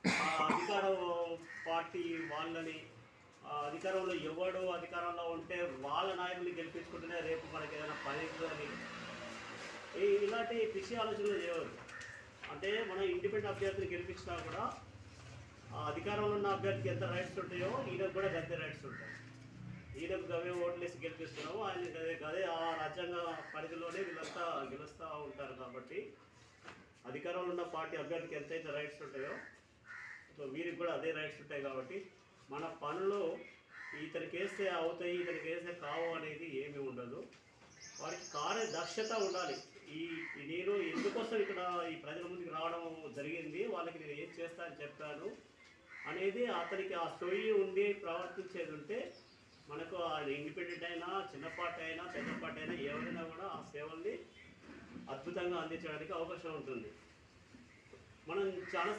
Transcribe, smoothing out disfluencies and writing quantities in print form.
అధికార పార్టీ వాళ్ళని అధికారంలో ఎవడు అధికారంలో ఉంటే వాళ్ళ నాయకుల్ని గెలిపించుకుంటేనే రేపు మనకి ఏదైనా పని అని ఇలాంటి పిచ్చి ఆలోచనలు చేయవద్దు. అంటే మనం ఇండిపెండెంట్ అభ్యర్థిని గెలిపించినా కూడా ఆ అధికారంలో ఉన్న అభ్యర్థికి ఎంత రైట్స్ ఉంటాయో ఈయనకు కూడా గంతే రైట్స్ ఉంటాయి. ఈయనకు గవే ఓట్లేసి గెలిపిస్తున్నాము, ఆయన గదే ఆ రాజ్యాంగ పరిధిలోనే వీళ్ళంతా గెలుస్తూ ఉంటారు. కాబట్టి అధికారంలో ఉన్న పార్టీ అభ్యర్థికి ఎంతైతే రైట్స్ ఉంటాయో సో వీరికి కూడా అదే రైట్స్ ఉంటాయి. కాబట్టి మన పనులు ఇతనికి వేస్తే అవుతాయి, ఇతనికి వేస్తే కావు అనేది ఏమీ ఉండదు. వారికి కార్యదక్షత ఉండాలి. ఈ నేను ఎందుకోసం ఇక్కడ ఈ ప్రజల ముందుకు రావడం జరిగింది, వాళ్ళకి నేను ఏం చేస్తా అని చెప్పాను అనేది అతనికి ఆ స్టోరీ ఉండి ప్రవర్తించేది ఉంటే మనకు ఇండిపెండెంట్ అయినా చిన్న పార్టీ అయినా పెద్ద పార్టీ అయినా ఎవరైనా కూడా ఆ సేవల్ని అద్భుతంగా అందించడానికి అవకాశం ఉంటుంది. మనం చాలా